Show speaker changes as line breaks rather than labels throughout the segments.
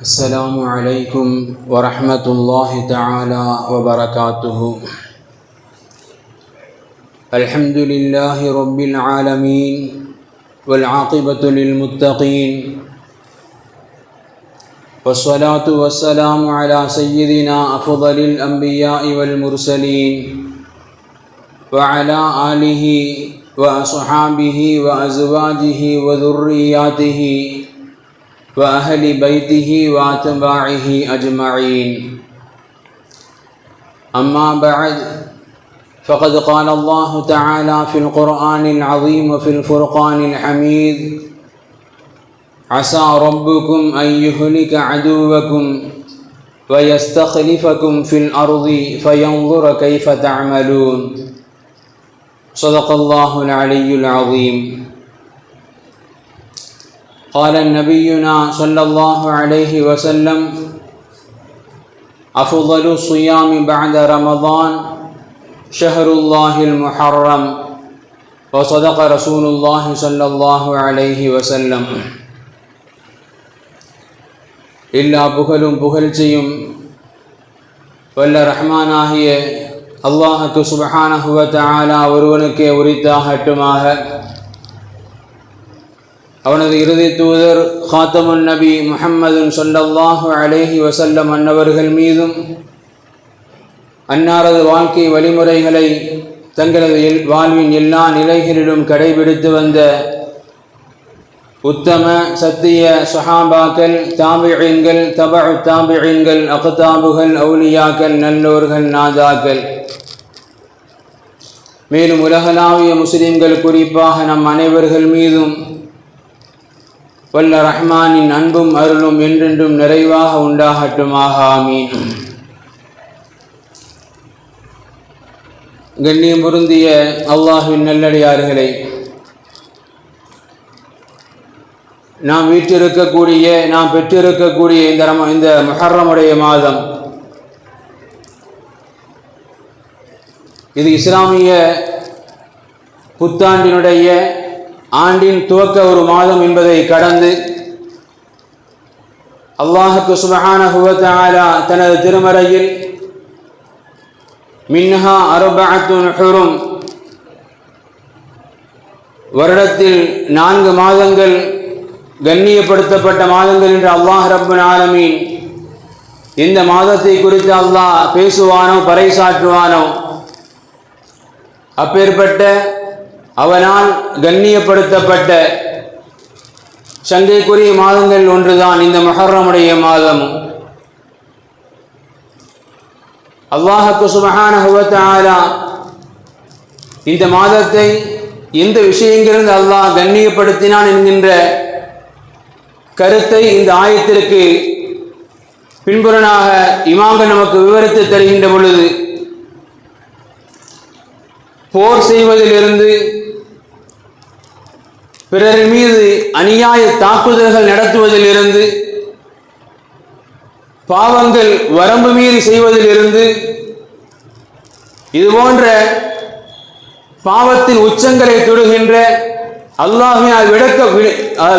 السلام عليكم ورحمة الله تعالى وبركاته. الحمد لله رب العالمين والعاقبة للمتقين، والصلاة والسلام على سيدنا أفضل الأنبياء والمرسلين وعلى آله وأصحابه وأزواجه وذرياته وأهل بيته وأتباعه أجمعين. أما بعد، فقد قال الله تعالى في القرآن العظيم وفي الفرقان الحميد: عسى ربكم أن يهلك عدوكم ويستخلفكم في الأرض فينظر كيف تعملون. صدق الله العلي العظيم. قال نبينا صلى الله عليه وسلم: أفضل الصيام بعد رمضان شهر الله المحرم. وصدق رسول الله صلى الله عليه وسلم. எல்லா புகழும் புகழ்ச்சியும் வல்ல ரஹ்மானாகிய அல்லாஹுக்கு சுப்ஹானஹு வ தஆலா ஒருவனுக்கே உரித்தாகட்டுமாக. அவனது இறுதி தூதர் ஹாத்தமுன் நபி முஹம்மதுன் ஸல்லல்லாஹு அலைஹி வஸல்லம் அன்னவர்கள் மீதும், அன்னாரது வாழ்க்கை வழிமுறைகளை தங்களது வாழ்வின் எல்லா நிலைகளிலும் கடைபிடித்து வந்த உத்தம சத்திய சஹாபாக்கள், தாபிஈன்கள், தபஉ தாபிஈன்கள், அக்தாபுகள், அவுலியாக்கள், நல்லோர்கள், நாதாக்கள், மேலும் உலகளாவிய முஸ்லிம்கள் குறிப்பாக நம் அனைவர்கள் மீதும் வல்ல ரஹ்மானின் அன்பும் அருளும் என்றென்றும் நிறைவாக உண்டாகட்டுமாக. ஆமீன். கண்ணியம் பொருந்திய அல்லாஹ்வின் நல்லடியார்களே, நாம் பெற்றிருக்கக்கூடிய இந்த முஹர்ரமுடைய மாதம், இது இஸ்லாமிய புத்தாண்டினுடைய ஆண்டின் துவக்க ஒரு மாதம் என்பதை கடந்து அல்லாஹுக்கு சுப்ஹானஹு வ தஆலா தனது திருமறையில் மின்ஹா அர்பஅத்துன் ஹுரும், வருடத்தில் 4 மாதங்கள் கண்ணியப்படுத்தப்பட்ட மாதங்கள் என்று அல்லாஹ் ரப்புல் ஆலமீன் இந்த மாதத்தை குறித்து அல்லாஹ் பேசுவானோ பறைசாற்றுவானோ, அப்பேற்பட்ட அவனால் கண்ணியப்படுத்தப்பட்ட சங்கைக்குரிய மாதங்கள் ஒன்றுதான் இந்த முஹர்ரமுடைய மாதம். அல்லாஹுக்கு சுப்ஹானஹு வ தஆலா இந்த மாதத்தை எந்த விஷயங்களிலிருந்து அல்லாஹ் கண்ணியப்படுத்தினான் என்கின்ற கருத்தை இந்த ஆயத்திற்கு பின்புறனாக இமாம்கள் நமக்கு விவரித்து தருகின்ற பொழுது, போர் செய்வதிலிருந்து, பிறர் மீது அநியாய தாக்குதல்கள் நடத்துவதிலிருந்து, பாவங்கள் வரம்பு மீறி செய்வதிலிருந்து, இதுபோன்ற பாவத்தின் உச்சங்களை தொடுகின்ற அல்லாஹ்வினால்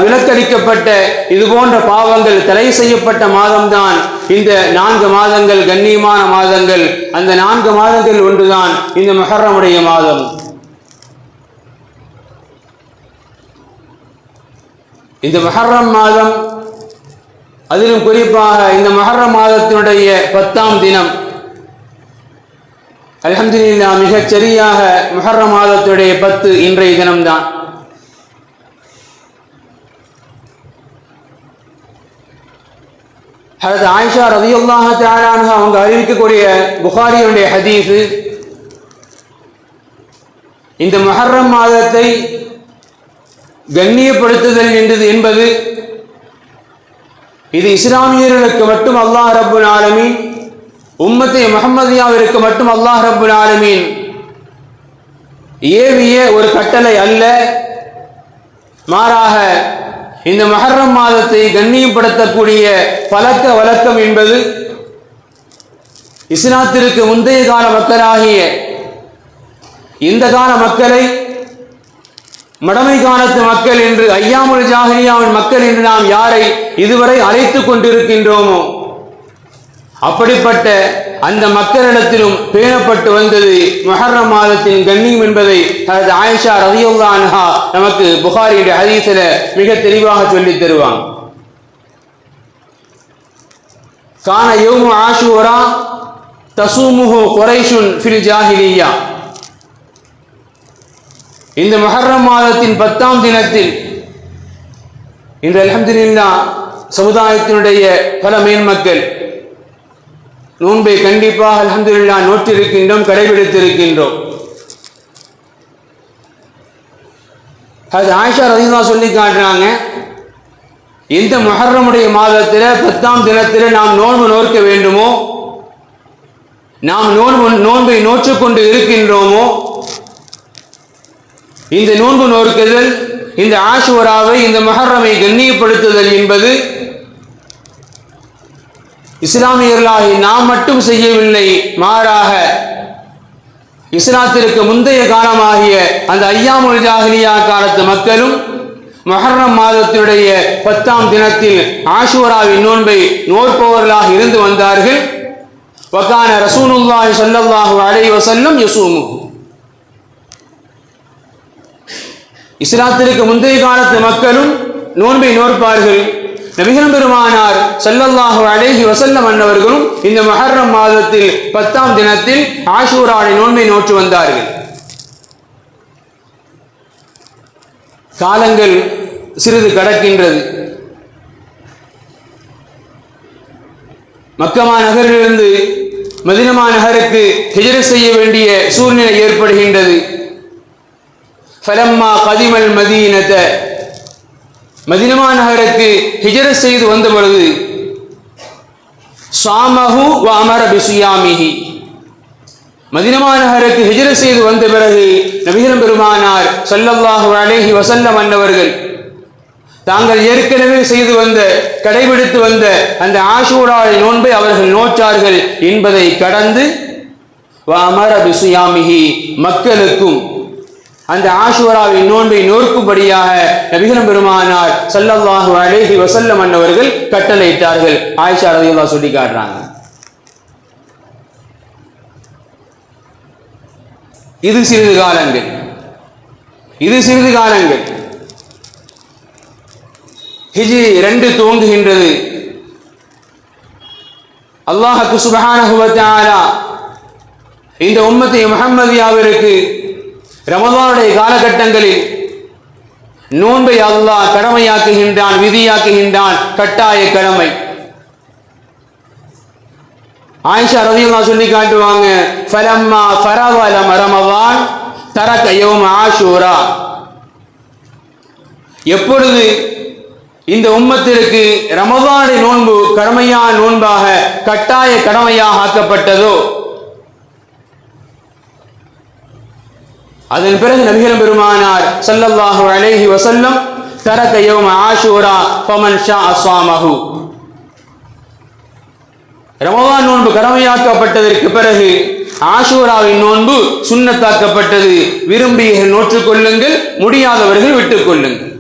விலக்களிக்கப்பட்ட இதுபோன்ற பாவங்கள் தடை செய்யப்பட்ட மாதம்தான் இந்த 4 மாதங்கள், கண்ணியமான மாதங்கள். அந்த 4 மாதங்கள் ஒன்றுதான் இந்த முஹர்ரமுடைய மாதம். இந்த முஹர்ரம் மாதம், அதிலும் குறிப்பாக இந்த முஹர்ரம் மாதத்தினுடைய 10ஆம் தினம், அல்ஹம்துலில்லாஹ், மிகச் சரியாக முஹர்ரம் மாதத்துடைய 10 இன்றைய தினம்தான். ஹஜ்ரத் ஆயிஷா ரலியல்லாஹு தஆலா அன்ஹா அவங்க அறிவிக்கக்கூடிய புகாரியுடைய ஹதீஸ், இந்த முஹர்ரம் மாதத்தை கண்ணியப்படுத்துதல் என்பது இது இஸ்லாமியர்களுக்கு மட்டும் அல்லாஹ் ரப்புல் ஆலமீன், உம்மத்தே முஹம்மதியாவிற்கு மட்டும் அல்லாஹ் ரப்புல் ஆலமீன் ஏவிய ஒரு கட்டளை அல்ல. மாறாக இந்த முஹர்ரம் மாதத்தை கண்ணியப்படுத்தக்கூடிய பழக்க வழக்கம் என்பது இஸ்லாத்திற்கு முந்தைய கால மக்களாகிய இந்த கால மக்களை மடமை காலத்து மக்கள் என்று, ஐயாமுல் ஜாஹிலியாவின் மக்கள் என்று நாம் யாரை இதுவரை அழைத்துக் கொண்டிருக்கின்றோமோ அப்படிப்பட்ட அந்த மக்களிடத்திலும் பேணப்பட்டு வந்தது முஹர்ரம் மாதத்தின் கண்ணியம் என்பதை ஹஜ்ரத் ஆயிஷா ரலியல்லாஹு அன்ஹா நமக்கு புகாரியுடைய ஹதீஸில் மிக தெளிவாக சொல்லித் தருவாங்க. கான யௌமு ஆஷூரா தசூமுஹு குரைஷுன் ஃபில் ஜாஹிலிய்யா. இந்த முஹர்ரம் மாதத்தின் 10ஆம் தினத்தில் இன்று அல்ஹம்துலில்லாஹ் சமுதாயத்தினுடைய பல மேன்மக்கள் நோன்பை கண்டிப்பாக அல்ஹம்துலில்லாஹ் நோற்றிருக்கின்றோம், கடைபிடித்திருக்கின்றோம். அது ஆயிஷா ரலியல்லாஹு சொல்லி காட்டுறாங்க, எந்த முஹர்ரமுடைய மாதத்தில் 10ஆம் தினத்தில் நாம் நோன்பு நோக்க வேண்டுமோ, நாம் நோன்பை நோற்றுக்கொண்டு இருக்கின்றோமோ, இந்த நோன்பு நோக்குதல், இந்த ஆஷூராவை, இந்த முஹர்ரமை கண்ணியப்படுத்துதல் என்பது இஸ்லாமியர்களாகி நாம் மட்டும் செய்யவில்லை, மாறாக இஸ்லாத்திற்கு முந்தைய காலமாகிய அந்த ஐயாமுல் ஜாஹிலியா காலத்து மக்களும் முஹர்ரம் மாதத்தினுடைய 10ஆம் தினத்தில் ஆஷூராவின் நோன்பை நோற்பவர்களாக இருந்து வந்தார்கள். வகான ரசூலுல்லாஹி ஸல்லல்லாஹு அலைஹி வஸல்லம் யஸூமு. இஸ்லாத்திற்கு முந்தைய காலத்து மக்களும் நோன்பை நோற்பார்கள். நபிகள் பெருமானார் ஸல்லல்லாஹு அலைஹி வஸல்லம் அன்னவர்களும் இந்த முஹர்ரம் மாதத்தில் 10ஆம் தினத்தில் ஆஷூராவை நோன்பை நோற்று வந்தார்கள். காலங்கள் சிறிது கடக்கின்றது. மக்கமா நகரிலிருந்து மதீனா நகருக்கு ஹிஜ்ரத் செய்ய வேண்டிய சூழ்நிலை ஏற்படுகின்றது. ஃபலம்மா கதிமல் மதீனத, மதீனா நகருக்கு ஹிஜ்ரத் செய்து வந்த பொழுது ஸாமஹு வ அமர பிஸியாமிஹி, மதீனா நகருக்கு ஹிஜ்ரத் செய்து வந்த பிறகு நபிகள் பெருமானார் ஸல்லல்லாஹு அலைஹி வஸல்லம் அன்னவர்கள் தாங்கள் ஏற்கனவே செய்து வந்த, கடைபிடித்து வந்த அந்த ஆஷூராவை நோன்பை அவர்கள் நோற்றார்கள் என்பதை கடந்து வ அமர பிஸியாமிஹி, மக்களுக்கும் அந்த ஆஷூராவின் நோன்பை நோக்கும்படியாக நபிகள் பெருமானார் ஸல்லல்லாஹு அலைஹி வஸல்லம் அன்னவர்கள் கட்டளையிட்டார்கள். ஆயிஷா ரலியல்லாஹு சொல்லி காட்டுறாங்க. இது சிறிது காலங்கள், இது சிறிது காலங்கள். ஹிஜ்ரி 2 துவங்குகின்றது. அல்லாஹ் சுப்ஹானஹு வ தஆலா இந்த உம்மத்தை முஹம்மதியாவிற்கு ரமதானுடைய காலகட்டங்களில் நோன்பை அல்லாஹ் கடமையாக்குகின்றான், விதியாக்குகின்றான், கட்டாய கடமை. ஆயிஷா ரலியல்லாஹு சொல்லி காட்டுவாங்க, ஃபலம்மா ஃபரக ரமதான் தரக யௌம ஆஷூரா. எப்பொழுது இந்த உம்மத்திற்கு ரமதானுடைய நோன்பு கடமையான நோன்பாக, கட்டாய கடமையாக ஆக்கப்பட்டதோ, அதன் பிறகு நபிகள் பெருமானார் ஸல்லல்லாஹு அலைஹி வஸல்லம் தரக யௌம ஆஷூரா ஃபமன் ஷாஅ ஸாமஹு. ரமதான் நோன்பு கடமையாக்கப்பட்டதற்கு பிறகு ஆஷூராவின் நோன்பு சுன்னத்தாக்கப்பட்டது. விரும்பிய நோற்றுக் கொள்ளுங்கள், முடியாதவர்கள் விட்டுக் கொள்ளுங்கள்.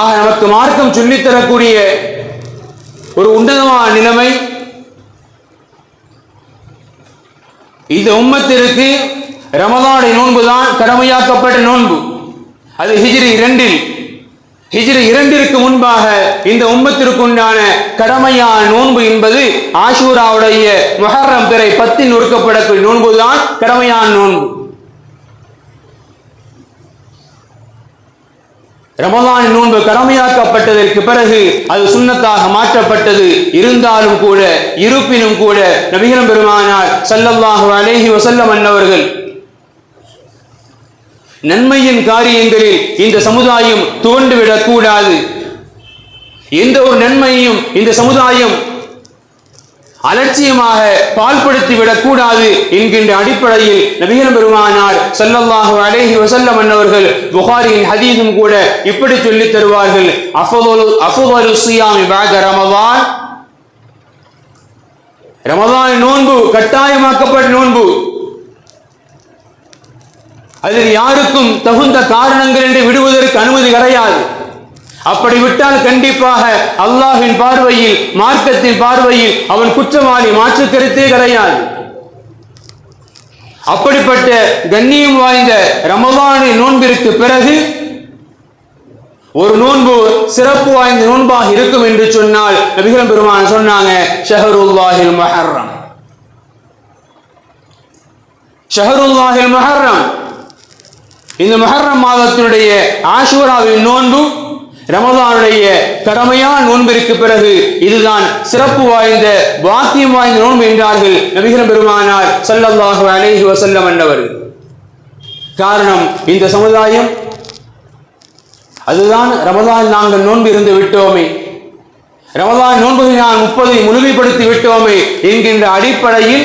ஆக நமக்கு மார்க்கம் சொல்லித்தரக்கூடிய ஒரு உன்னதமான நிலைமை, இந்த உம்மத்திற்கு ரமதானுடைய நோன்பு தான் கடமையாக்கப்பட்ட நோன்பு. அது ஹிஜ்ரி 2. ஹிஜ்ரி 2ற்கு முன்பாக இந்த உம்மத்திற்கு உண்டான கடமையான நோன்பு என்பது ஆஷூராவுடைய முஹர்ரம் பிறை 10 நொறுக்கப்படக்கூடிய நோன்பு தான் கடமையான நோன்பு. ரமதான் நோன்பு கடமையாக்கப்பட்டதற்கு பிறகு அது சுன்னத்தாக மாற்றப்பட்டது. இருந்தாலும் கூட, இருப்பினும் கூட நபிகள் பெருமானார் ஸல்லல்லாஹு அலைஹி வஸல்லம் அன்னவர்கள் நன்மையின் காரியங்களில் இந்த சமுதாயம் துவண்டுவிடக் கூடாது, எந்த ஒரு நன்மையையும் இந்த சமுதாயம் அலட்சியமாக பால்படுத்தி விடக்கூடாது என்கின்ற அடிப்படையில் நபிகள் பெருமானார் ஸல்லல்லாஹு அலைஹி வஸல்லம் அன்னவர்கள் புகாரியின் ஹதீஸும் கூட இப்படி சொல்லித் தருவார்கள், அஃதலு ஸியாமி பஅத ரமதான். ரமதான் நோன்பு கட்டாயமாக்கப்பட்ட நோன்பு. அதில் யாருக்கும் தகுந்த காரணங்கள் என்று விடுவதற்கு அனுமதி கிடையாது. அப்படி விட்டால் கண்டிப்பாக அல்லாஹ்வின் பார்வையில், மார்க்கத்தின் பார்வையில் அவன் குற்றவாளி, மாற்று கருத்தே கிடையாது. அப்படிப்பட்ட கண்ணியம் வாய்ந்த ரமலானின் நோன்பிற்கு பிறகு ஒரு நோன்பு சிறப்பு வாய்ந்த நோன்பாக இருக்கும் என்று சொன்னால் நபிகள் பெருமான் சொன்னாங்க, ஷஹருல்லாஹில் முஹர்ரம். ஷஹருல்லாஹில் முஹர்ரம், இந்த முஹர்ரம் மாதத்தினுடைய ஆஷூராவின் நோன்பு ரமலானுடைய கடமையான நோன்பிற்கு பிறகு இதுதான் சிறப்பு வாய்ந்த, பாக்கியம் வாய்ந்த நோன்பு என்றார்கள் நபிகள் பெருமானார் ஸல்லல்லாஹு அலைஹி வஸல்லம் என்பவர்கள். காரணம், இந்த சமுதாயம் அதுதான் ரமலான் நாங்கள் நோன்பு இருந்து விட்டோமே, ரமலான் நோன்பை நான் 30 முழுமைப்படுத்தி விட்டோமே என்கின்ற அடிப்படையில்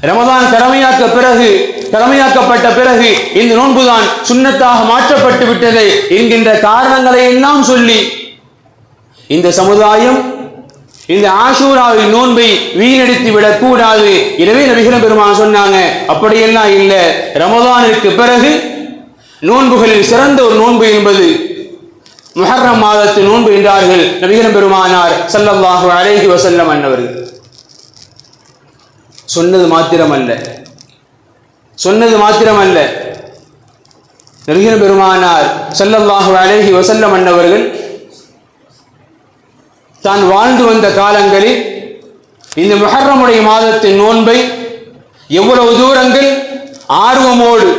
ரமலான் கடமையாக்கப்பட்ட பிறகு இந்த நோன்புதான் சுன்னத்தாக மாற்றப்பட்டு விட்டது என்கின்ற காரணங்களை எல்லாம் சொல்லி இந்த சமுதாயம் இந்த ஆஷூராவின் நோன்பை வீணடித்து விடக் கூடாது. எனவே நபிகள் பெருமான் சொன்னாங்க, அப்படியெல்லாம் இல்லை, ரமலானிற்கு பிறகு நோன்புகளில் சிறந்த ஒரு நோன்பு என்பது முஹர்ரம் மாதத்து நோன்பு என்றார்கள் நபிகள் பெருமானார் ஸல்லல்லாஹு அலைஹி வஸல்லம் அன்னவர்கள். சொன்னது மாத்திரமல்ல, நபிகள் பெருமானார் ஸல்லல்லாஹு அலைஹி வஸல்லம் அன்னவர்கள் தான் வாழ்ந்து வந்த காலங்களில் இந்த முஹர்ரமுடைய மாதத்தின் நோன்பை எவ்வளவு தூரங்கள் ஆர்வமோடு,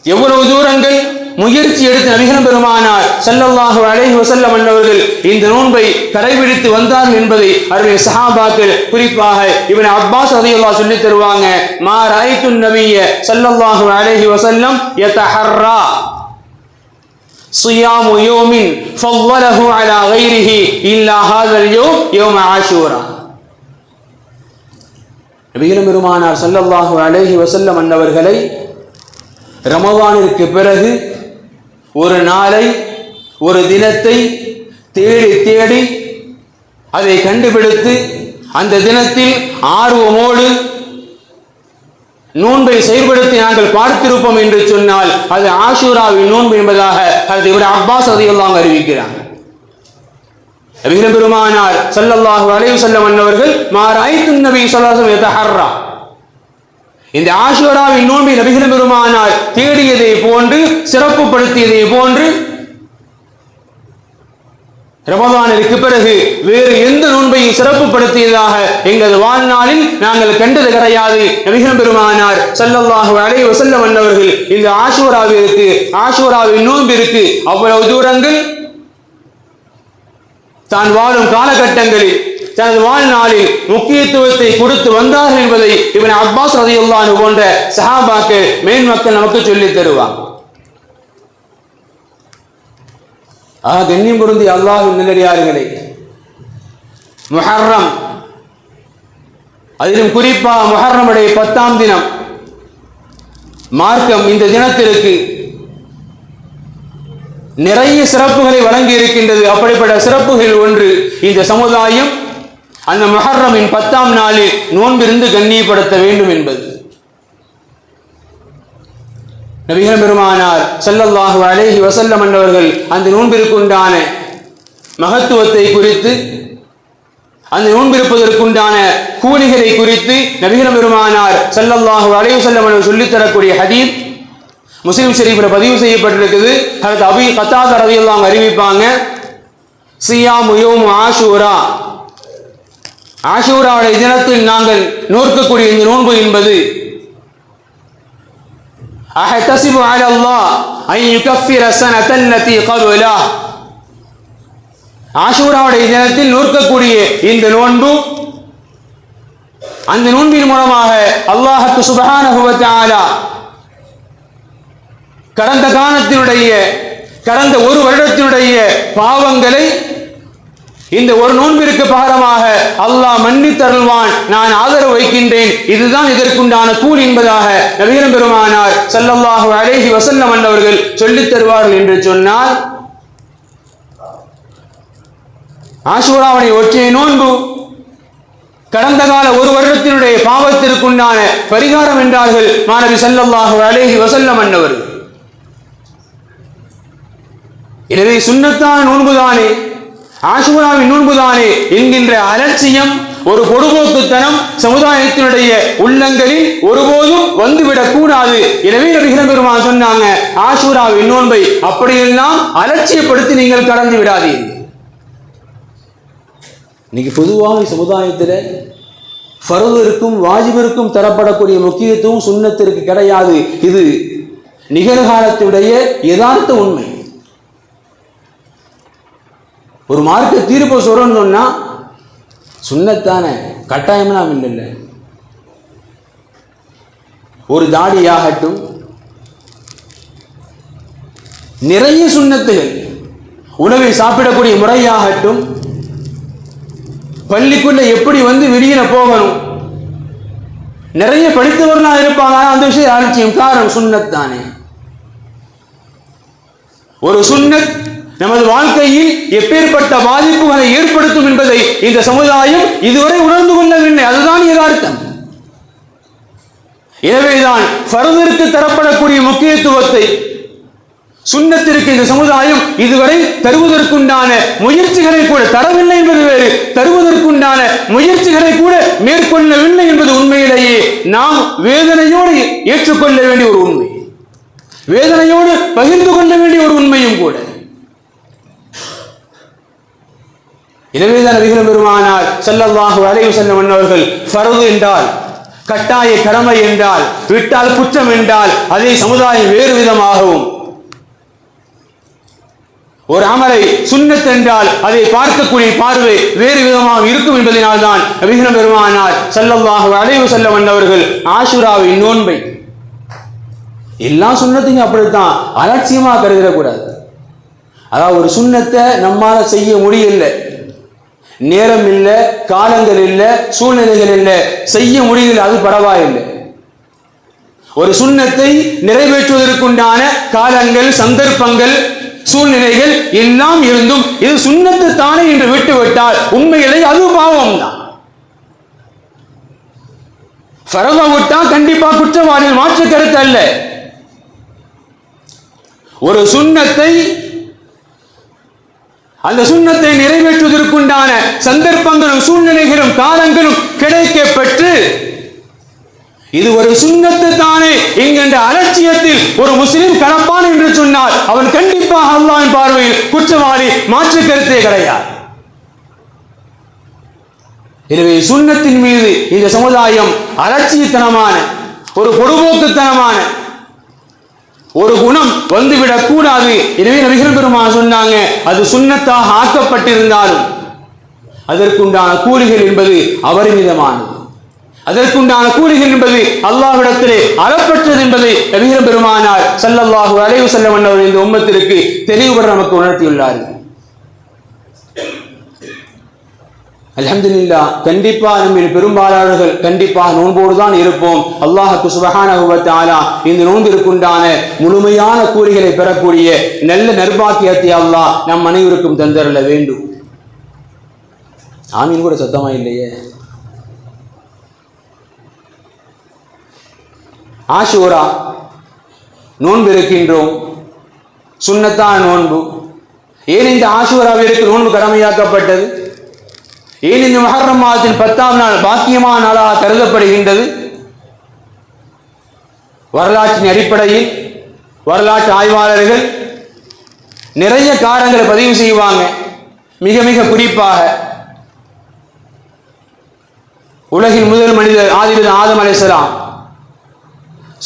எவ்வளவு தூரங்கள் முயற்சி எடுத்து நபிகள் பெருமானார் ஸல்லல்லாஹு அலைஹி வஸல்லம் அன்னவர்கள் இந்த நோன்பை கடைபிடித்து வந்தார்கள் என்பதை அருமை சஹாபாக்கள், குறிப்பாக இப்னு அப்பாஸ் ரலியல்லாஹு சொல்லித் தருவாங்க. மா ரஅய்து நபிய ஸல்லல்லாஹு அலைஹி வஸல்லம் யதஹர்ரா ஸியாமு யௌமின் ஃபضله அலா கைரிஹி இல்லா ஹாதல் யௌம் யௌம ஆஷூரா. நபிகள் பெருமானார் ஸல்லல்லாஹு அலைஹி வஸல்லம் அன்னவர்களை ரமலானிற்கு பிறகு ஒரு நாளை, ஒரு தினத்தை தேடி அதை கண்டுபிடித்து அந்த தினத்தில் ஆர்வமோடு நோன்பை செயல்படுத்தி நாங்கள் பார்த்திருப்போம் என்று சொன்னால் அது ஆஷூராவின் நோன்பு என்பதாக ஹஜ்ரத் இப்னு அப்பாஸ் ரலியல்லாஹு அன்ஹு அறிவிக்கிறாங்க. நபிகள் பெருமானார் ஸல்லல்லாஹு அலைஹி வஸல்லம் அன்னவர்கள் மா ரஅய்து நபி ஸல்லல்லாஹு அலைஹி வஸல்லம் யதஹர்ரா, இந்த ஆஷூராவின் நோன்பை நபிகள் பெருமானார் தேடியதை போன்று, சிறப்புப்படுத்தியதை போன்று ரமலானிற்கு பிறகு வேறு எந்த நோன்பையும் சிறப்புப்படுத்தியதாக எங்கள் வாழ்நாளில் நாங்கள் கண்டது கிடையாது. நபிகள் பெருமானார் ஸல்லல்லாஹு அலைஹி வஸல்லம் அன்னவர்கள் இந்த ஆஷூராவின் நோன்பிற்கு அவ்வளவு தூரங்கள் தான் வாழும் காலகட்டங்களில் தனது வாழ்நாளில் முக்கியத்துவத்தை கொடுத்து வந்தார்கள் என்பதை இப்னு அப்பாஸ் ரலியல்லாஹு அன்ஹு போன்ற சஹாபாக்கள், மேன்மக்கள் நமக்கு சொல்லித் தருவார். கண்ணியம் பொருந்திய அல்லாஹ்வின் நல்லடியார்களே, முஹர்ரம், அதிலும் குறிப்பாக முஹர்ரமுடைய 10ஆம் தினம், மார்க்கம் இந்த தினத்திற்கு நிறைய சிறப்புகளை வழங்கி இருக்கின்றது. அப்படிப்பட்ட சிறப்புகள் ஒன்று, இந்த சமுதாயம் அந்த முஹர்ரமின் 10ஆம் நாளில் நோன்பிருந்து கண்ணியப்படுத்த வேண்டும் என்பது. நபிகள் பெருமானார் ஸல்லல்லாஹு அலைஹி வஸல்லம் அன்னவர்கள் அந்த நோன்பிற்குண்டான மகத்துவத்தை குறித்து, அந்த நோன்பிருப்பதற்குண்டான கூலிகளை குறித்து நபிகள் பெருமானார் ஸல்லல்லாஹு அலைஹி வஸல்லம் அவர்கள் சொல்லித் தரக்கூடிய ஹதீஸ் முஸ்லிம் ஷரீஃபில் பதிவு செய்யப்பட்டிருக்குது. ஹஜ்ரத் அபீ கத்தாதா ரலியல்லாஹு அன்ஹு அறிவிப்பாங்க, ஸியாமு யௌமு ஆஷூரா, ஆஷூராவுடைய தினத்தில் நாங்கள் நோக்கக்கூடிய இந்த நோன்பு என்பது அஹ்தஸிபு அலல்லாஹ் அன் யுகஃபிர ஸனத்தல்லதி கப்லஹ், ஆஷூராவுடைய தினத்தில் நோக்கக்கூடிய இந்த நோன்பு, அந்த நோன்பின் மூலமாக அல்லாஹ் சுப்ஹானஹு வ தஆலா கடந்த ஒரு வருடத்தினுடைய பாவங்களை இந்த ஒரு நோன்பிற்கு பகரமாக அல்லாஹ் மன்னித்தருள்வான், நான் ஆதரவு வைக்கின்றேன், இதுதான் இதற்குண்டான கூலி என்பதாக நபிகள் பெருமானார் ஸல்லல்லாஹு அலைஹி வஸல்லம் அன்னவர்கள் சொல்லித் தருவார்கள் என்று சொன்னால், ஆஷூராவுடைய ஒற்றை நோன்பு கடந்த கால ஒரு வருடத்தினுடைய பாவத்திற்குண்டான பரிகாரம் என்றார்கள் மாணவி ஸல்லல்லாஹு அலைஹி வஸல்லம் அன்னவர்கள். எனவே சுன்னத்தான நோன்புதானே, ஆஷூராவின் நோன்புதானே என்கின்ற அலட்சியம், ஒரு பொடுபோக்குத்தனம் சமுதாயத்தினுடைய உள்ளங்களில் ஒருபோதும் வந்துவிடக் கூடாது. எனவே நபிகள் பெருமான் சொன்னாங்க, ஆஷூராவின் நோன்பை அப்படியெல்லாம் அலட்சியப்படுத்தி நீங்கள் கடந்து விடாதீர்கள். இன்னைக்கு பொதுவாக சமுதாயத்தில் ஃபர்திற்கும் வாஜிபிற்கும் தரப்படக்கூடிய முக்கியத்துவம் சுன்னத்திற்கு கிடையாது. இது நிகழ்காலத்துடைய யதார்த்த உண்மை. ஒரு மார்க்க தீர்ப்பு சொல்றோம்னு சொன்னா சுன்னத்தான கட்டாயம்லாம் இல்லை. ஒரு தாடியாகட்டும், நிறைய சுன்னத்துகள், உணவை சாப்பிடக்கூடிய முறையாகட்டும், பள்ளிக்குள்ள எப்படி வந்து வெளியில போகணும், நிறைய படித்தவர்களா இருப்பாங்க. அந்த விஷயம் அலட்சியம். காரணம் சுன்னத் தானே. ஒரு சுன்னத் நமது வாழ்க்கையில் எப்பேற்பட்ட பாதிப்புகளை ஏற்படுத்தும் என்பதை இந்த சமுதாயம் இதுவரை உணர்ந்து கொள்ளவில்லை. அதுதான் யதார்த்தம். எனவேதான் ஃபர்திற்கு தரப்படக்கூடிய முக்கியத்துவத்தை சுன்னத்திற்கு இந்த சமுதாயம் இதுவரை தருவதற்குண்டான முயற்சிகளை கூட தரவில்லை என்பது வேறு, தருவதற்குண்டான முயற்சிகளை கூட மேற்கொள்ளவில்லை என்பது உண்மையிலேயே நாம் வேதனையோடு ஏற்றுக்கொள்ள வேண்டிய ஒரு உண்மை, வேதனையோடு பகிர்ந்து கொள்ள வேண்டிய ஒரு உண்மையும் கூட. எனவேதான் நபிகள் பெருமானார் ஸல்லல்லாஹு அலைஹி வஸல்லம் அவர்கள் ஃபர்து என்றால், கட்டாய கடமை என்றால், விட்டால் குற்றம் என்றால் அதை சமுதாயம் வேறு விதமாகவும், ஒரு அமலை சுன்னத் என்றால் அதை பார்க்கக்கூடிய பார்வை வேறு விதமாக இருக்கும் என்பதனால் தான் நபிகள் பெருமானார் ஸல்லல்லாஹு அலைஹி வஸல்லம் அவர்கள் ஆஷூராவின் நோன்பை, எல்லா சுன்னத்தையும் அப்படித்தான் அலட்சியமா கருதிடக்கூடாது. அதாவது ஒரு சுன்னத்தை நம்மால செய்ய முடியல, நேரம் இல்லை, காலங்கள் இல்லை, சூழ்நிலைகள் இல்லை, செய்ய முடியல, அது பரவாயில்லை. ஒரு சுன்னத்தை நிறைவேற்றுவதற்குண்டான காலங்கள், சந்தர்ப்பங்கள், சூழ்நிலைகள் எல்லாம் இருந்தும் இது சுன்னத்து தானே என்று விட்டுவிட்டால் உண்மையிலே அது பாவம் தான். ஃபர்த விட்டா கண்டிப்பா குற்றவாளிகள், மாற்று கருத்து அல்ல. ஒரு சுன்னத்தை, அந்த சுன்னத்தை நிறைவேற்றுவதற்குண்டான சந்தர்ப்பங்களும் சூழ்நிலைகளும் காலங்களும் கிடைக்க பெற்று இது ஒரு சுன்னத்து தானே என்கின்ற அலட்சியத்தில் ஒரு முஸ்லிம் கலப்பான் என்று சொன்னால் அவன் கண்டிப்பாக அல்லாஹ்வின் பார்வையில் குற்றவாளி, மாற்று கருத்தே கிடையாது. எனவே சுன்னத்தின் மீது இந்த சமுதாயம் அலட்சியத்தனமான, ஒரு பொடுபோக்குத்தனமான ஒரு குணம் வந்துவிடக் கூடாது. எனவே நபிகள் பெருமான் சொன்னாங்க, அது சுன்னத்தாக ஆக்கப்பட்டிருந்தாலும் அதற்குண்டான கூலிகள் என்பது அபரிமிதமானது, அதற்குண்டான கூலிகள் என்பது அல்லாஹ்விடத்திலே அறப்பற்றது என்பதை நபிகள் பெருமானார் ஸல்லல்லாஹு அலைஹி வஸல்லம் அவர்கள் இந்த உம்மத்திற்கு தெளிவுபட நமக்கு உணர்த்தியுள்ளார்கள். அல்ஹம்துலில்லாஹ். கண்டிப்பா நம்மில் பெரும்பாலானவர்கள் கண்டிப்பாக நோன்போடு தான் இருப்போம். அல்லாஹ் சுப்ஹானஹு வ தஆலா இந்த நோன்பிற்குண்டான முழுமையான கூலிகளை பெறக்கூடிய நல்ல நற்பாக்கியத்தை அல்லாஹ் நம் அனைவருக்கும் தந்தரல வேண்டும். ஆமீன் கூட சத்தமா இல்லையே. ஆஷூரா நோன்பு இருக்கின்றோம், சுன்னத்தான நோன்பு. ஏன் இந்த ஆஷூராவிற்கு நோன்பு கடமையாக்கப்பட்டது? ஏன் இந்த முஹர்ரம் மாதத்தின் 10ஆம் நாள் பாக்கியமான நாளாக கருதப்படுகின்றது? வரலாற்றின் அடிப்படையில் வரலாற்று ஆய்வாளர்கள் நிறைய காரணங்களை பதிவு செய்வாங்க. மிக மிக குறிப்பாக உலகின் முதல் மனிதர் ஆதம் அலைஹிஸ்ஸலாம்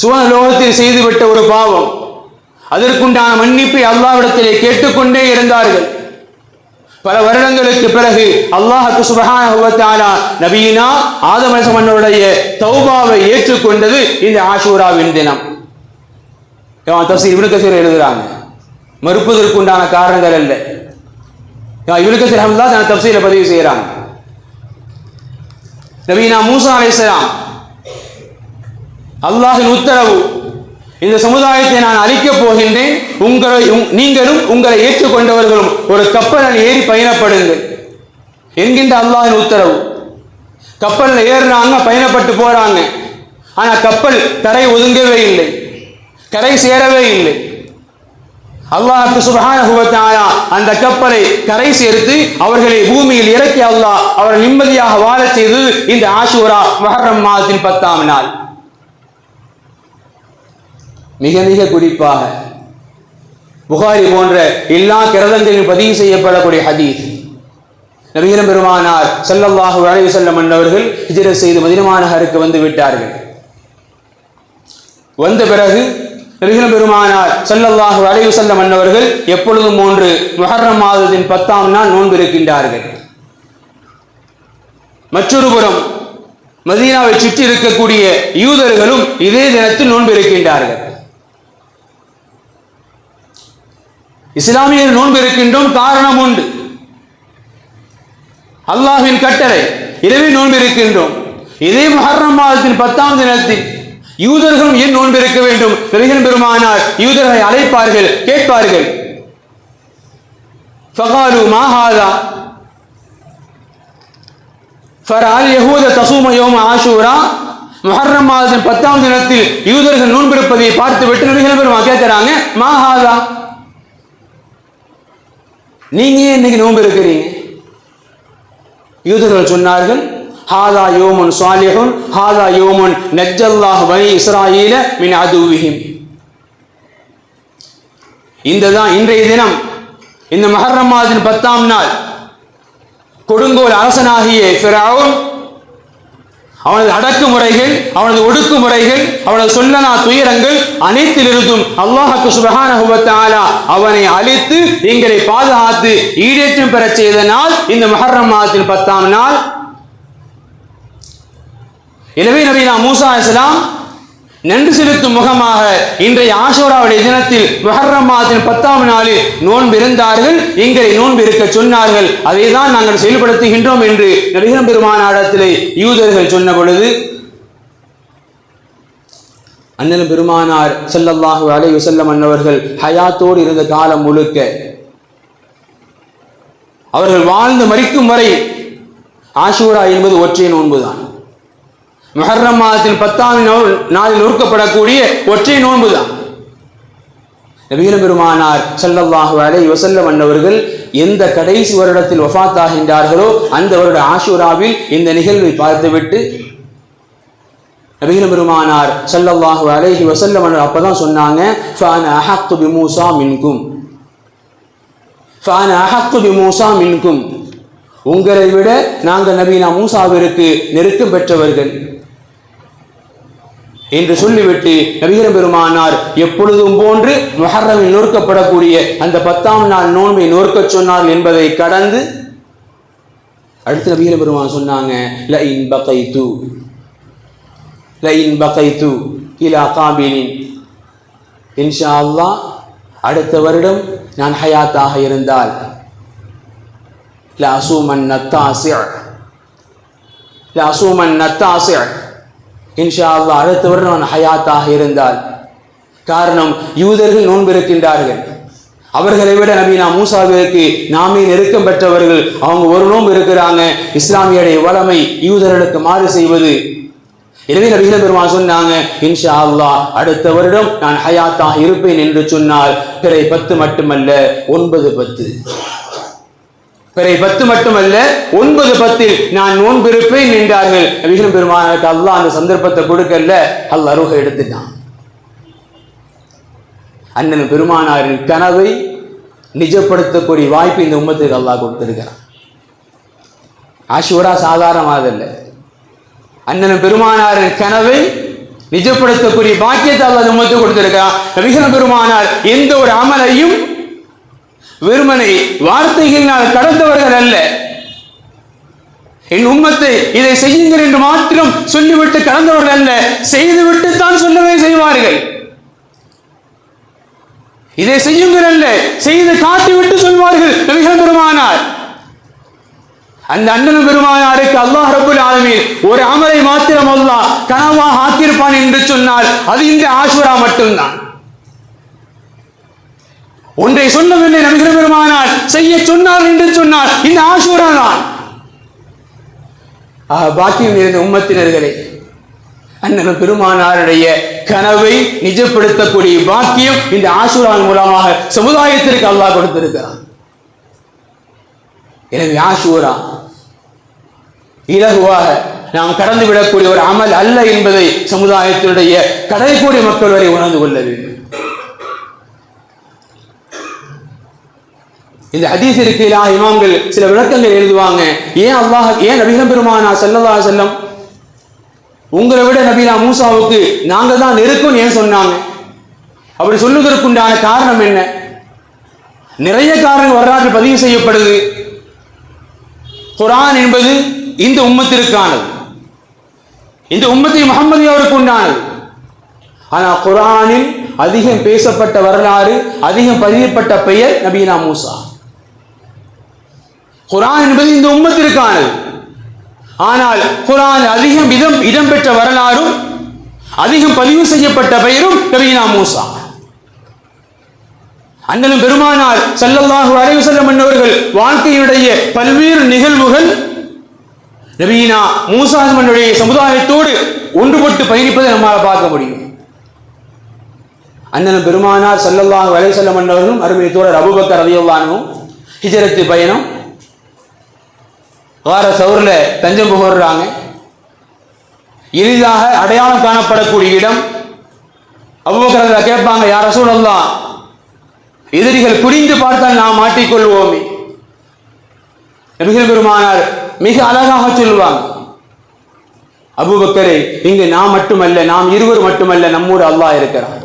சுவனலோகத்தில் செய்துவிட்ட ஒரு பாவம், அதற்குண்டான மன்னிப்பை அல்லாஹ்விடத்திலே கேட்டுக்கொண்டே இருந்தார்கள். பல வருடங்களுக்கு பிறகு அல்லாஹ் சுப்ஹானஹு வ தஆலா நபியினா ஆதம் அலைஹிஸ்ஸலாமுடைய தௌபாவை ஏற்றுக்கொண்டது இந்த ஆஷூராவின் தினம். தஃசீர் இப்னு கஸீர் எழுதுறாங்க, மறுப்பதற்குண்டான காரணங்கள் அல்ல. இப்னு கஸீர் ரஹ்மத்துல்லாஹி தன் தஃசீரை பதிவு செய்கிறாங்க. நபியினா மூசா அலைஹிஸ்ஸலாம் அல்லாஹ்வின் உத்தரவு, இந்த சமுதாயத்தை நான் அழிக்கப் போகின்றேன், நீங்களும் உங்களை ஏற்றுக்கொண்டவர்களும் ஒரு கப்பலில் ஏறி பயணப்படுங்கள் என்கின்ற அல்லாஹ்வின் உத்தரவு. கப்பல்ல ஏறுறாங்க, பயணப்பட்டு போறாங்க. ஆனா கப்பல் கரை ஒதுங்கவே இல்லை, கரை சேரவே இல்லை. அல்லாஹ் சுப்ஹானஹு வ தஆலா அந்த கப்பலை கரை சேர்த்து அவர்களை பூமியில் இறக்கி அல்லாஹ் அவர்கள் நிம்மதியாக வாழச் செய்து இந்த ஆஷூரா முஹர்ரம் மாதத்தின் 10ஆம் நாள். மிக மிக குறிப்பாக புகாரி போன்ற எல்லா கிரந்தங்களிலும் பதிவு செய்யப்படக்கூடிய ஹதீஸ், நபிகள் பெருமானார் ஸல்லல்லாஹு அலைஹி வஸல்லம் அவர்கள் ஹிஜ்ரத் செய்து மதீனா நகருக்கு வந்து விட்டார்கள். வந்த பிறகு நபிகள் பெருமானார் ஸல்லல்லாஹு அலைஹி வஸல்லம் அவர்கள் எப்பொழுதும் போன்று முஹர்ரம் மாதத்தின் 10ஆம் நாள் நோன்பு இருக்கின்றார்கள். மற்றொரு புறம் மதீனாவை சுற்றி இருக்கக்கூடிய யூதர்களும் இதே தினத்தில் நோன்பு இருக்கின்றார்கள். இஸ்லாமியர் நோன்பு இருக்கின்றோம், காரணம் உண்டு. அல்லாஹ்வின் கட்டளை, இரவே நோன்பு இருக்கின்றோம். இதே முஹர்ரம் மாதத்தின் 10ஆம் தினத்தில் யூதர்களும் ஏன் நோன்பு இருக்க வேண்டும்? நபிகள் பெருமானார் யூதர்களை அழைப்பார்கள், கேட்பார்கள். ஃபகாலு மா ஹாதா ஃபரஅல் யஹூத தஸூமு யௌம ஆஷூரா. முஹர்ரம் மாதத்தின் 10ஆம் தினத்தில் யூதர்கள் நோன்பு இருப்பதை பார்த்துவிட்டு நபிகள் பெருமானார் கேட்கிறாங்க, மா ஹாதா, நீங்க ஏன் இன்னைக்கு நோன்பு இருக்கிறீங்க? யூதர்கள் சொன்னார்கள், ஹாதா யோமுன் சாலிஹுன் ஹாதா யோமுன் நஜ்ஜல்லாஹு பனி இஸ்ராயீல மின் அதுவிஹிம். இன்றைய தினம், இந்த முஹர்ரம் மாதத்தின் 10ஆம் நாள், கொடுங்கோல் அரசனாகிய ஃபிரௌன், அவனது அடக்குமுறைகள், அவனது ஒடுக்குமுறைகள், அவனது சொல்லனா துயரங்கள் அனைத்திலிருந்தும் அல்லாஹ் சுப்ஹானஹு வ தஆலா அவனை அழித்து எங்களை பாதுகாத்து ஈடேற்றம் பெற செய்த நாள் இந்த முஹர்ரம் மாதத்தின் 10ஆம் நாள். எனவே நபினா மூசா அலைஹிஸ்ஸலாம் நன்றி செலுத்தும் முகமாக இன்றைய ஆஷூராவுடைய தினத்தில் முஹர்ரம் மாதத்தின் 10ஆம் நாளில் நோன்பு இருந்தார்கள், எங்களை நோன்பு இருக்க சொன்னார்கள். அதை தான் நாங்கள் செயல்படுத்துகின்றோம் என்று நபிகள் பெருமானாரிடத்திலே யூதர்கள் சொன்ன பொழுது, அண்ணன் பெருமானார் ஸல்லல்லாஹு அலைஹி வஸல்லம் அன்னவர்கள் ஹயாத்தோடு இருந்த காலம் முழுக்க, அவர்கள் வாழ்ந்து மரிக்கும் வரை ஆஷூரா என்பது ஒற்றை நோன்புதான். முஹர்ரம் மாதத்தின் 10ஆம் நாளில் நோக்கப்படக்கூடிய ஒற்றை நோன்புதான். நபிகள் பெருமானார் ஸல்லல்லாஹு அலைஹி வஸல்லம் அன்னவர்கள் எந்த கடைசி வருடத்தில் வஃபாத் ஆகின்றார்களோ அந்த வருட ஆஷூராவில் இந்த நிகழ்வை பார்த்துவிட்டு நபிகள் பெருமானார் ஸல்லல்லாஹு அலைஹி வஸல்லம் அன்னவர் அப்பதான் சொன்னாங்க, ஃபஅன அஹக்கு பிமூஸா மின்கும், ஃபஅன அஹக்கு பிமூஸா மின்கும், உங்களை விட நாங்கள் நபினா மூசாவிற்கு நெருக்கம் பெற்றவர்கள் என்று சொல்லிவிட்டு நபிகள் பெருமானார் எப்பொழுதும் போன்று முஹர்ரமில் நோக்கப்படக்கூடிய அந்த 10ஆம் நாள் நோன்பை நோக்க சொன்னார் என்பதை கடந்து அடுத்து நபிகள் பெருமானார் சொன்னாங்க, லஇன் பகைது இலா காபிலின், இன்ஷா அல்லாஹ் அடுத்த வருடம் நான் ஹயாத்தாக இருந்தால் லஅஸூமன் நத்தாஸி, இன்ஷா அல்லாஹ் அடுத்த வருடம் நான் ஹயாத்தாக இருந்தால். காரணம், யூதர்கள் நோன்பு இருக்கின்றார்கள், அவர்களை விட நபினா மூசாவிற்கு நாமே நெருக்கம் பெற்றவர்கள், அவங்க ஒரு நோன்பு இருக்கிறாங்க. இஸ்லாமியருடைய வளமை யூதர்களுக்கு மாறு செய்வது. எனவே நபிகள் பெருமானார் சொன்னாங்க, இன்ஷா அல்லாஹ் அடுத்த வருடம் நான் ஹயாத்தாக இருப்பேன் என்று சொன்னால் பிறை 10 மட்டுமல்ல 9-10, பிறை 10 மட்டுமல்ல 9-10 நான் நோன்பு இருப்பேன் என்றார்கள். நபிகள் பெருமானாருக்கு அல்லாஹ் அந்த சந்தர்ப்பத்தை கொடுக்கல, அல்லாஹ் ரூஹை எடுத்துட்டான். அண்ணன் பெருமானாரின் கனவை நிஜப்படுத்தக்கூடிய வாய்ப்பு இந்த உம்மத்துக்கு அல்லாஹ் கொடுத்திருக்கிறான். ஆஷூரா சாதாரணமானதல்ல. அண்ணன் பெருமானாரின் கனவை நிஜப்படுத்தக்கூடிய பாக்கியத்தை அல்லாஹ் உம்மத்துக்கு கொடுத்திருக்கிறான். நபிகள் பெருமானார் எந்த ஒரு அமலையும் வெறுமனை வார்த்தைகளினால் கடந்தவர்கள் அல்ல. என் உம்மத்தை இதை செய்யுங்கள் என்று மாத்திரம் சொல்லிவிட்டு கடந்தவர்கள் அல்ல, செய்துவிட்டு தான் சொல்லவே செய்வார்கள். இதை செய்யுங்கள் அல்ல, செய்து காட்டிவிட்டு சொல்வார்கள் நபிகள் பெருமானார். அந்த அண்ணன் பெருமானாருக்கு அல்லாஹ் ரப்புல் ஆலமீன் ஒரு அமலை மாத்திரம் அல்லாஹ் கனவாக ஆக்கியிருப்பான் என்று சொன்னால் அது இந்த ஆஷூரா மட்டும்தான். ஒன்றை சொல்லவில்லை நபிகள் பெருமானார், செய்ய சொன்னார் என்று சொன்னார் இந்த ஆஷூரா தான். பாக்கியம் நிறைந்த உம்மத்தினர்களே, அண்ணன் பெருமானாருடைய கனவை நிஜப்படுத்தக்கூடிய பாக்கியம் இந்த ஆஷூரா மூலமாக சமுதாயத்திற்கு அல்லாஹ் கொடுத்திருக்கிறார். எனவே ஆஷூரா இலகுவாக நாம் கடந்து விடக்கூடிய ஒரு அமல் அல்ல என்பதை சமுதாயத்தினுடைய கடைக்கூடி மக்கள் வரை உணர்ந்து கொள்ள வேண்டும். இந்த ஹதீஸிற்கு இமாம்கள் சில விளக்கங்கள் எழுதுவாங்க. ஏன் நபிகள் பெருமானார் ஸல்லல்லாஹு அலைஹி வஸல்லம் உங்களை விட நபியா மூசாவுக்கு நாங்க தான் நெருக்கம் ஏன் சொன்னாங்க? அப்படி சொல்லுவதற்குண்டான காரணம் என்ன? நிறைய காரணங்கள் வரலாற்றில் பதிவு செய்யப்படுது. குர்ஆன் என்பது இந்த உம்மத்திற்கானது, இந்த உம்மத்தில் முஹம்மது அவருக்கு உண்டானது. ஆனால் குர்ஆனில் அதிகம் பேசப்பட்ட வரலாறு, அதிகம் பதியப்பட்ட பெயர் நபியா மூசா. குர்ஆன் என்பது இந்த உம்மத்திற்கானது. ஆனால் குர்ஆன் அதிகம் இடம்பெற்ற வரலாறும் அதிகம் பதிவு செய்யப்பட்ட பெயரும் நபியா மூசா. அண்ணலும் பெருமானார் ஸல்லல்லாஹு அலைஹி வஸல்லம் அவர்கள் வாழ்க்கையுடைய பல்வேறு நிகழ்வுகள் நபியா மூசா அவர்களுடைய சமுதாயத்தோடு ஒன்றுபட்டு பயணிப்பதை நம்மால் பார்க்க முடியும். அண்ணலும் பெருமானார் ஸல்லல்லாஹு அலைஹி வஸல்லம் அவர்களும் அருமை தோழர் அபூபக்கர் ரலியல்லாஹு அன்ஹு ஹிஜ்ரத் பயணம் வார சௌர்ல தஞ்சம் புகழ்றாங்க. எளிதாக அடையாளம் காணப்படக்கூடிய இடம். அபூபக்கர் கேட்பாங்க, யா ரசூலல்லாஹ், எதிரிகள் புரிந்து பார்த்தால் நாம் மாட்டிக்கொள்வோமே. நபிகள் பெருமானார் மிக அழகாக சொல்லுவாங்க, அபூபக்கரே, இங்கு நாம் மட்டுமல்ல, நாம் இருவர் மட்டுமல்ல, நம்மோடு அல்லாஹ் இருக்கிறார்.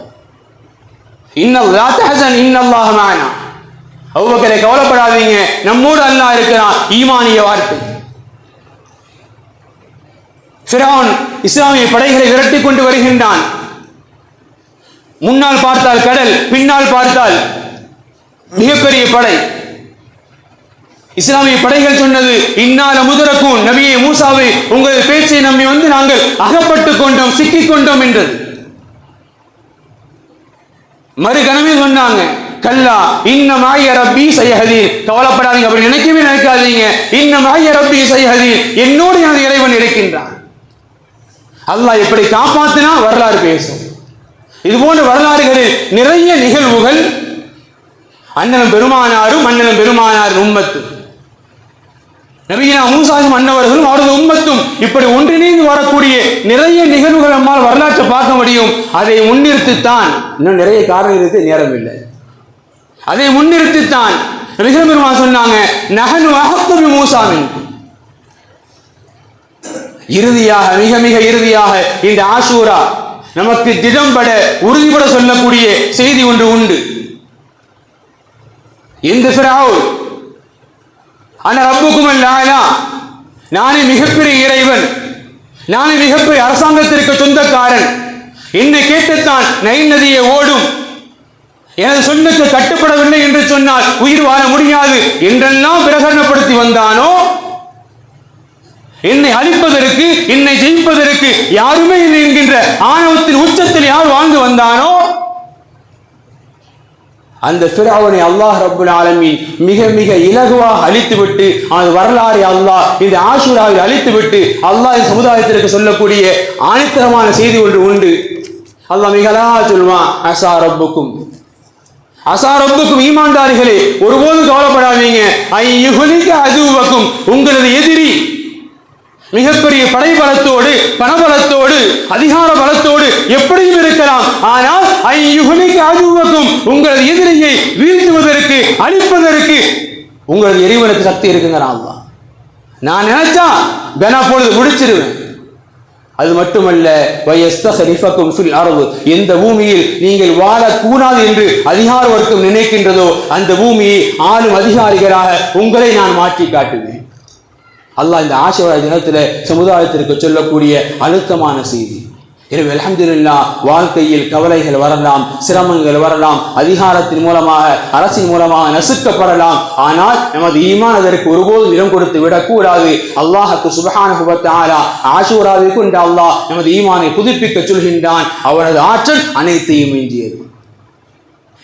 இன்னல்லாஹ மஅனா. அபூபக்கரே, கவலைப்படாதீங்க, நம்மோடு அல்லாஹ் இருக்கிறான். ஈமானிய வார்த்தை. ஃபிரௌன் இஸ்லாமிய படைகளை விரட்டி கொண்டு வருகின்றான். முன்னால் பார்த்தால் கடல், பின்னால் பார்த்தால் மிகப்பெரிய படை. இஸ்லாமிய படைகள் சொன்னது, இன்னால முதரக்கும் நபியே மூசாவை உங்கள் பேச்சை நம்பி வந்து நாங்கள் அகப்பட்டுக் கொண்டோம், சிக்கிக் கொண்டோம் என்றது. மறுகணமே சொன்னாங்க, கல்லா இன்ன மாய ரப்பி சைஹதீன். கவலைப்படாதீங்க, அப்படி நினைக்கவே நினைக்காதீங்க. இன்ன மாய ரப்பி சைஹதீன், என்னோடு எனது இறைவன் இருக்கின்றான். அல்லாஹ் எப்படி காப்பாத்தினா வரலாறு பேசும். இது போன்ற வரலாறுகளில் நிறைய நிகழ்வுகள் அண்ணனும் பெருமானார் உம்மத்தும் நபியா மூசா அன்னவர்களும் அவரது உம்மத்தும் இப்படி ஒன்றிணைந்து வரக்கூடிய நிறைய நிகழ்வுகள் நம்மால் வரலாற்றை பார்க்க முடியும். அதை முன்னிறுத்தித்தான், இன்னும் நிறைய காரணம் இருக்கு, நேரம் இல்லை, அதை முன்னிறுத்தித்தான் நபிகள் பெருமான் சொன்னாங்க, நஹனு அஹக்கு பி மூசா மின்கும். இறுதியாக, மிக மிக இறுதியாக இந்த ஆஷூரா நமக்கு திடம்பட உறுதிபட சொல்லக்கூடிய செய்தி ஒன்று உண்டு. இந்த ஃபிரௌன் அன ரப்புக்கும் அல்-ஆலா, நானே மிகப்பெரிய இறைவன், நானே மிகப்பெரிய அரசாங்கத்திற்கு சொந்தக்காரன், என்னை கேட்டுத்தான் நைல் நதியை ஓடும், எனது சொன்னக்கு கட்டுப்படவில்லை என்று சொன்னால் உயிர் வாழ முடியாது என்றெல்லாம் பிரகடனப்படுத்தி வந்தானோ, என்னை அழிப்பதற்கு, என்னை ஜெயிப்பதற்கு யாருமே இல்லை என்கின்ற ஆணவத்தின் உச்சத்தில் யார் வாழ்ந்து வந்தானோ, அந்த ஃபிரௌனை அல்லாஹ் ரப்புல் ஆலமீன் மிக மிக இலகுவாக அழித்துவிட்டு, அந்த வரலாறை அல்லாஹ் இந்த ஆஷூராவில் அழித்துவிட்டு அல்லாஹ் சமுதாயத்திற்கு சொல்லக்கூடிய ஆணித்தரமான செய்தி ஒன்று உண்டு. அல்லாஹ் மிக அழகாக சொல்வான், அஸா ரப்புக்கும், ஈமான்தாரிகளே ஒருபோது கவலைப்படாதீங்க, ஐயுஹ்லிக அதுவக்கும், உங்களது எதிரி மிகப்பெரிய படைபலத்தோடு, பணபலத்தோடு, அதிகார பலத்தோடு எப்படியும் இருக்கலாம். ஆனால் ஐயுஹ்லிக அதுவக்கும், உங்களது எதிரியை வீழ்த்துவதற்கு, அழிப்பதற்கு உங்களது இறைவனுக்கு சக்தி இருக்குங்கிறான் அல்லாஹ். நான் நினைச்சா கனா பொழுது முடிச்சிருவேன். அது மட்டுமல்ல, வயஸ்தஹலிஃபக்கும் ஃபில் அர்து, எந்த பூமியில் நீங்கள் வாழக்கூடாது என்று அதிகார வர்க்கம் நினைக்கின்றதோ அந்த பூமியை ஆளும் அதிகாரிகளாக உங்களை நான் மாற்றி காட்டுவேன். அல்லாஹ் இந்த ஆஷூரா தினத்தில் சமுதாயத்திற்கு சொல்லக்கூடிய அழுத்தமான செய்தி. எனவே அல்ஹம்துலில்லாஹ், வாழ்க்கையில் கவலைகள் வரலாம், சிரமங்கள் வரலாம், அதிகாரத்தின் மூலமாக, அரசின் மூலமாக நசுக்கப்படலாம். ஆனால் நமது ஈமான் அதற்கு ஒருபோதும் இடம் கொடுத்து விடக்கூடாது. அல்லாஹ்வுக்கு சுப்ஹானஹு வ தஆலா ஆஷூராவை கொண்டு அல்லாஹ் நமது ஈமானை புதுப்பிக்க சொல்கின்றான். அவனது ஆற்றல் அனைத்தையும் மிஞ்சியது.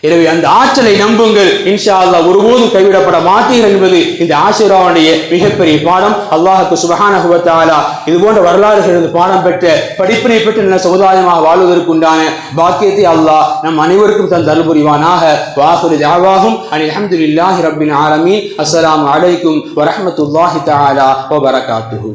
எனவே அந்த ஆற்றலை நம்புங்கள், இன்ஷா அல்லாஹ் ஒருபோதும் கைவிடப்பட மாட்டீர்கள் என்பது இந்த ஆஷுராவுடைய மிகப்பெரிய பாடம். அல்லாஹ்வுக்கு சுப்ஹானஹு வ தஆலா இது போன்ற வரலாறுகளிலிருந்து பாடம் பெற்ற படிப்பினை பெற்ற நல்ல சமுதாயமாக வாழ்வதற்குண்டான பாக்கியத்தை அல்லாஹ் நம் அனைவருக்கும் தந்து அருள் புரிவானாக. வாஹிரு தஅவாஹும் அனில் ஹம்துலில்லாஹி ரப்பில் ஆலமீன். அஸ்ஸலாமு அலைக்கும் வ ரஹ்மத்துல்லாஹி தஆலா வ பரகாத்துஹு.